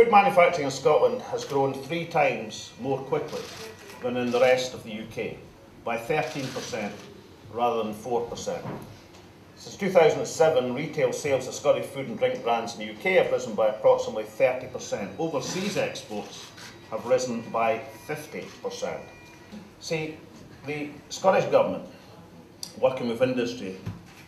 Food manufacturing in Scotland has grown 3 times more quickly than in the rest of the UK, by 13% rather than 4%. Since 2007, retail sales of Scottish food and drink brands in the UK have risen by approximately 30%. Overseas exports have risen by 50%. See, the Scottish Government, working with industry,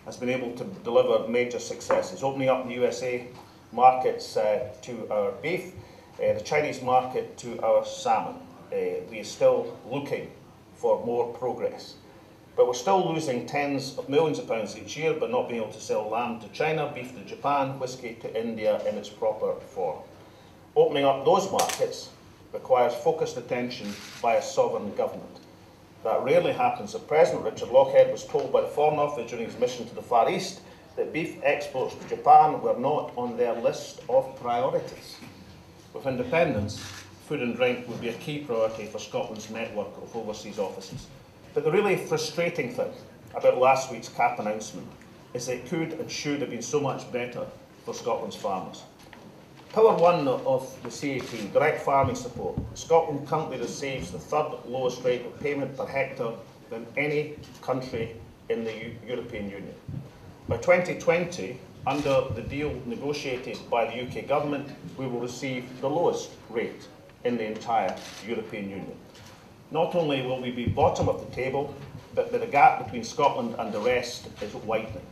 has been able to deliver major successes, opening up the USA markets to our beef, the Chinese market to our salmon. We are still looking for more progress. But we're still losing tens of millions of pounds each year by not being able to sell lamb to China, beef to Japan, whisky to India in its proper form. Opening up those markets requires focused attention by a sovereign government. That rarely happens. At present, Richard Lochhead was told by the Foreign Office during his mission to the Far East that beef exports to Japan were not on their list of priorities. With independence, food and drink will be a key priority for Scotland's network of overseas offices. But the really frustrating thing about last week's CAP announcement is that it could and should have been so much better for Scotland's farmers. Pillar 1 of the CAP, direct farming support, Scotland currently receives the 3rd lowest rate of payment per hectare than any country in the European Union. By 2020, under the deal negotiated by the UK Government, we will receive the lowest rate in the entire European Union. Not only will we be bottom of the table, but the gap between Scotland and the rest is widening.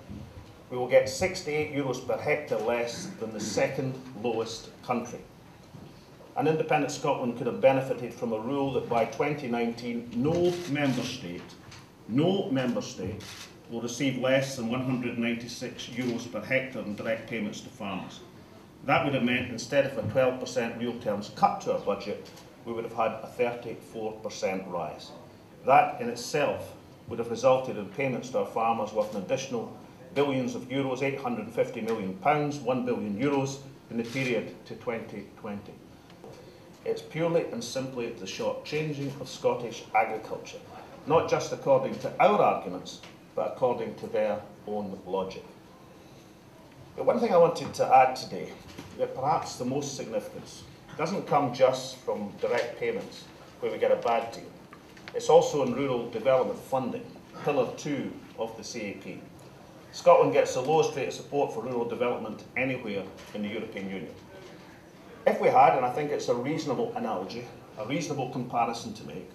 We will get €68 per hectare less than the 2nd lowest country. An independent Scotland could have benefited from a rule that by 2019, no member state will receive less than €196 per hectare in direct payments to farmers. That would have meant, instead of a 12% real terms cut to our budget, we would have had a 34% rise. That in itself would have resulted in payments to our farmers worth an additional billions of euros, £850 million, €1 billion in the period to 2020. It's purely and simply the short-changing of Scottish agriculture, not just according to our arguments, but according to their own logic. But one thing I wanted to add today, that perhaps the most significance, doesn't come just from direct payments, where we get a bad deal. It's also in rural development funding, Pillar 2 of the CAP. Scotland gets the lowest rate of support for rural development anywhere in the European Union. If we had, and I think it's a reasonable analogy, a reasonable comparison to make,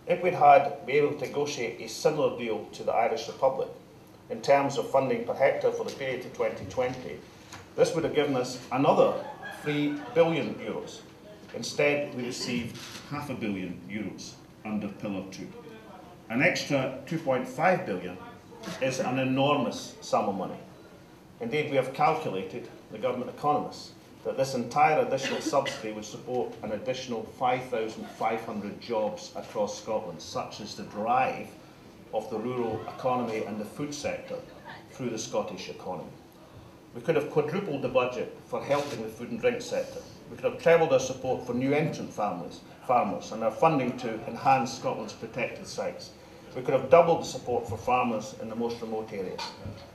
if we'd been able to negotiate a similar deal to the Irish Republic in terms of funding per hectare for the period to 2020, this would have given us another €3 billion. Instead, we received €500 million under Pillar 2. An extra €2.5 billion is an enormous sum of money. Indeed, we have calculated, the government economists, that this entire additional subsidy would support an additional 5,500 jobs across Scotland, such as the drive of the rural economy and the food sector through the Scottish economy. We could have quadrupled the budget for helping the food and drink sector. We could have trebled our support for new entrant farmers and our funding to enhance Scotland's protected sites. We could have doubled the support for farmers in the most remote areas.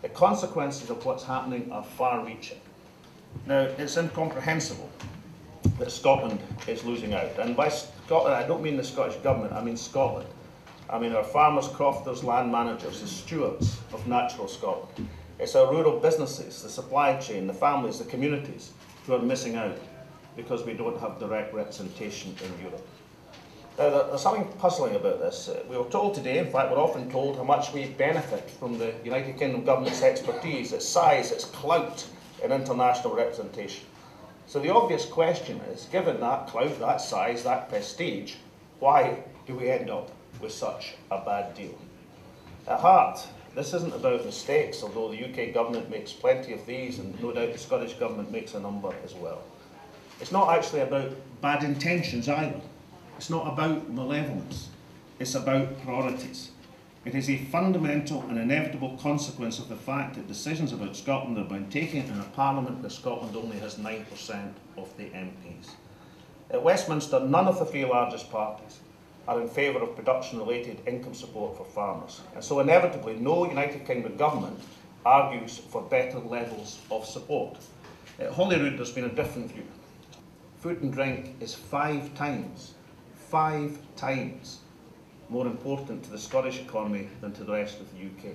The consequences of what's happening are far-reaching. Now, it's incomprehensible that Scotland is losing out. And by Scotland, I don't mean the Scottish Government, I mean Scotland. I mean our farmers, crofters, land managers, the stewards of natural Scotland. It's our rural businesses, the supply chain, the families, the communities who are missing out because we don't have direct representation in Europe. Now, there's something puzzling about this. We were told today, in fact we're often told, how much we benefit from the United Kingdom Government's expertise, its size, its clout in international representation. So the obvious question is, given that clout, that size, that prestige, why do we end up with such a bad deal? At heart, this isn't about mistakes, although the UK Government makes plenty of these, and no doubt the Scottish Government makes a number as well. It's not actually about bad intentions either. It's not about malevolence. It's about priorities. It is a fundamental and inevitable consequence of the fact that decisions about Scotland are being taken in a parliament where Scotland only has 9% of the MPs. At Westminster, none of the 3 largest parties are in favour of production-related income support for farmers. And so inevitably, no United Kingdom government argues for better levels of support. At Holyrood, there's been a different view. food and drink is 5 times more important to the Scottish economy than to the rest of the UK.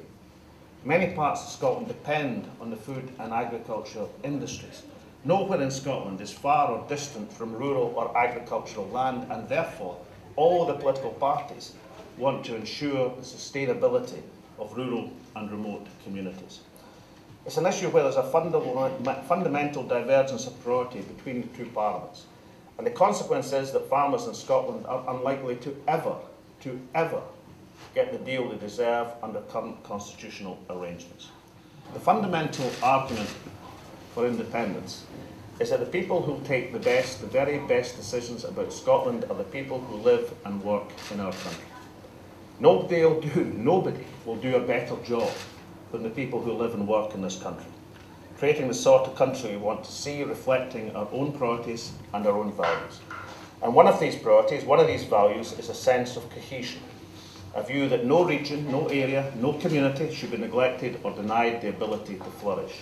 Many parts of Scotland depend on the food and agriculture industries. Nowhere in Scotland is far or distant from rural or agricultural land, and therefore all the political parties want to ensure the sustainability of rural and remote communities. It's an issue where there's a fundamental divergence of priority between the two parliaments, and the consequence is that farmers in Scotland are unlikely to ever get the deal they deserve under current constitutional arrangements. The fundamental argument for independence is that the people who take the very best decisions about Scotland are the people who live and work in our country. Nobody will do a better job than the people who live and work in this country, creating the sort of country we want to see, reflecting our own priorities and our own values. And one of these priorities, one of these values, is a sense of cohesion, a view that no region, no area, no community should be neglected or denied the ability to flourish.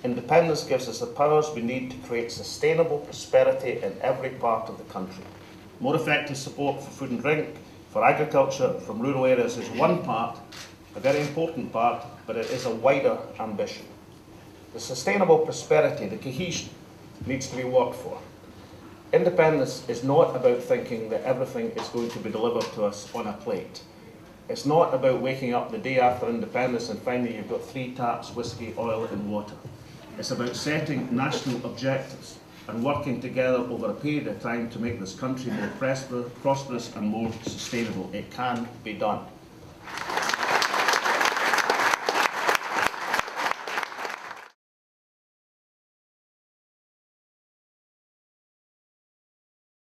Independence gives us the powers we need to create sustainable prosperity in every part of the country. More effective support for food and drink, for agriculture from rural areas is one part, a very important part, but it is a wider ambition. The sustainable prosperity, the cohesion, needs to be worked for. Independence is not about thinking that everything is going to be delivered to us on a plate. It's not about waking up the day after independence and finding you've got 3 taps, whiskey, oil and water. It's about setting national objectives and working together over a period of time to make this country more prosperous and more sustainable. It can be done.